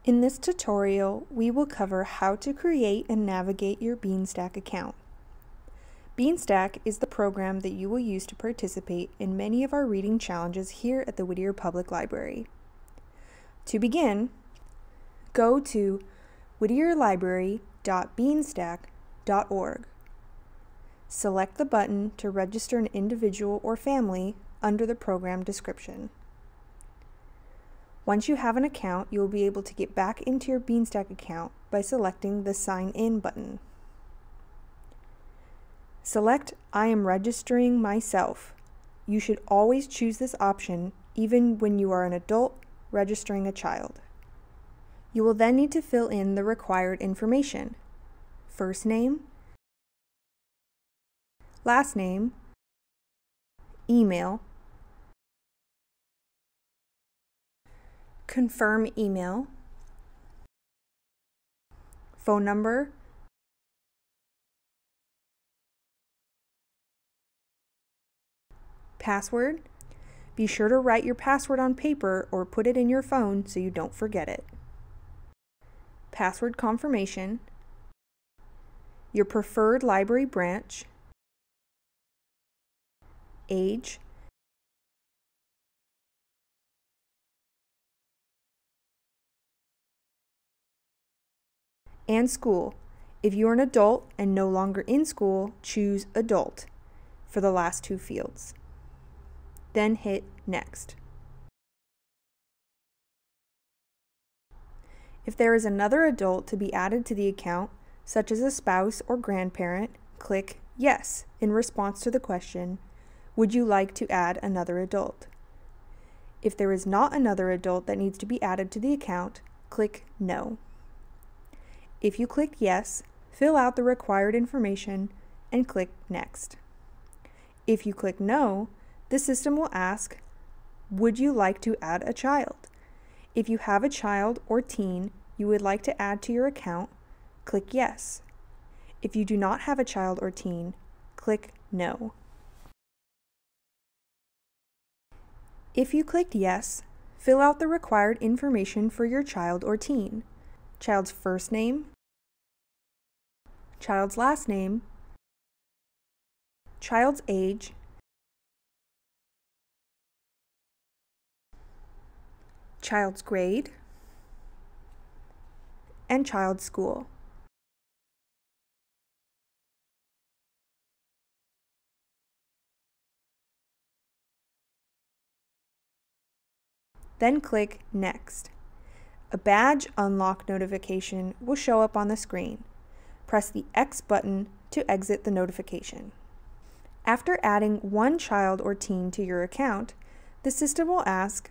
In this tutorial, we will cover how to create and navigate your Beanstack account. Beanstack is the program that you will use to participate in many of our reading challenges here at the Whittier Public Library. To begin, go to whittierlibrary.beanstack.org. Select the button to register an individual or family under the program description. Once you have an account, you will be able to get back into your Beanstack account by selecting the Sign In button. Select I am registering myself. You should always choose this option even when you are an adult registering a child. You will then need to fill in the required information: first name, last name, email, confirm email, phone number, password. Be sure to write your password on paper or put it in your phone so you don't forget it. Password confirmation, your preferred library branch, age, and school. If you are an adult and no longer in school, choose adult for the last two fields. Then hit Next. If there is another adult to be added to the account, such as a spouse or grandparent, click Yes in response to the question, would you like to add another adult? If there is not another adult that needs to be added to the account, click No. If you click Yes, fill out the required information and click Next. If you click No, the system will ask, would you like to add a child? If you have a child or teen you would like to add to your account, click Yes. If you do not have a child or teen, click No. If you clicked Yes, fill out the required information for your child or teen: child's first name, child's last name, child's age, child's grade, and child's school. Then click Next. A badge unlock notification will show up on the screen. Press the X button to exit the notification. After adding one child or teen to your account, the system will ask,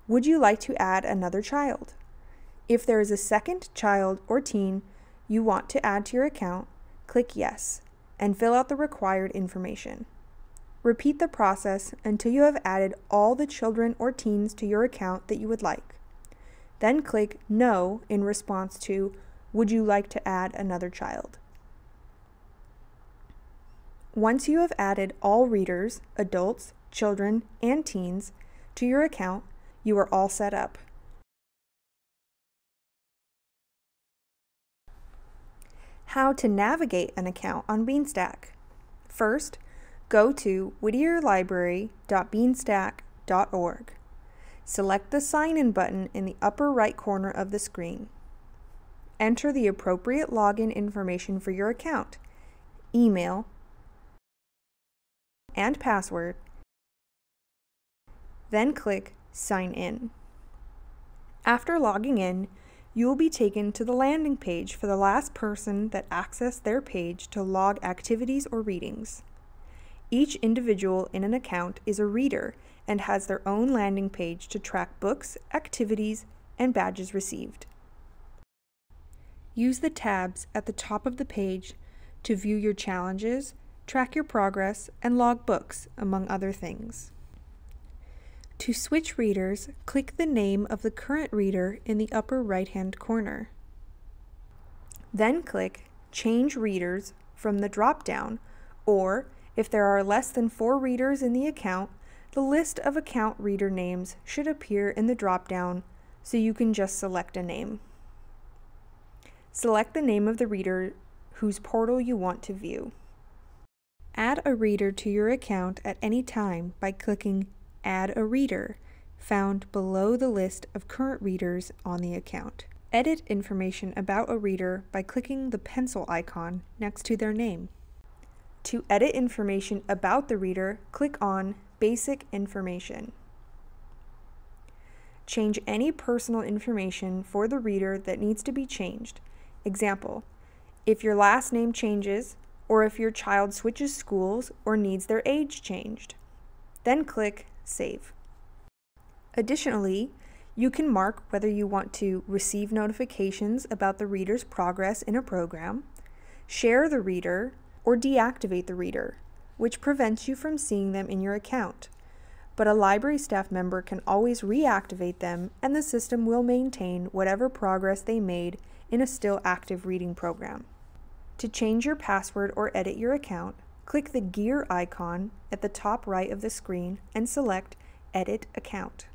would you like to add another child? If there is a second child or teen you want to add to your account, click Yes and fill out the required information. Repeat the process until you have added all the children or teens to your account that you would like. Then click No in response to, would you like to add another child? Once you have added all readers, adults, children, and teens to your account, you are all set up. How to navigate an account on Beanstack. First, go to whittierlibrary.beanstack.org. Select the Sign In button in the upper right corner of the screen. Enter the appropriate login information for your account: email and password. Then click Sign In. After logging in, you will be taken to the landing page for the last person that accessed their page to log activities or readings. Each individual in an account is a reader and has their own landing page to track books, activities, and badges received. Use the tabs at the top of the page to view your challenges, track your progress, and log books, among other things. To switch readers, click the name of the current reader in the upper right-hand corner. Then click Change Readers from the drop-down, or if there are less than 4 readers in the account, the list of account reader names should appear in the drop-down so you can just select a name. Select the name of the reader whose portal you want to view. Add a reader to your account at any time by clicking Add a Reader, found below the list of current readers on the account. Edit information about a reader by clicking the pencil icon next to their name. To edit information about the reader, click on Basic Information. Change any personal information for the reader that needs to be changed. Example, if your last name changes, or if your child switches schools or needs their age changed. Then click Save. Additionally, you can mark whether you want to receive notifications about the reader's progress in a program, share the reader, or deactivate the reader, which prevents you from seeing them in your account. But a library staff member can always reactivate them, and the system will maintain whatever progress they made in a still active reading program. To change your password or edit your account, click the gear icon at the top right of the screen and select Edit Account.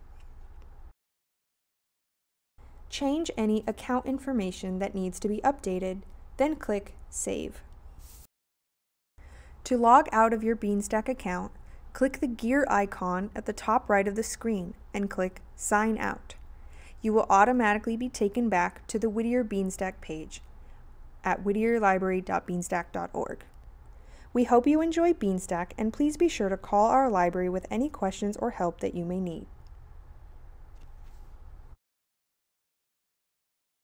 Change any account information that needs to be updated, then click Save. To log out of your Beanstack account, click the gear icon at the top right of the screen and click Sign Out. You will automatically be taken back to the Whittier Beanstack page at whittierlibrary.beanstack.org. We hope you enjoy Beanstack, and please be sure to call our library with any questions or help that you may need.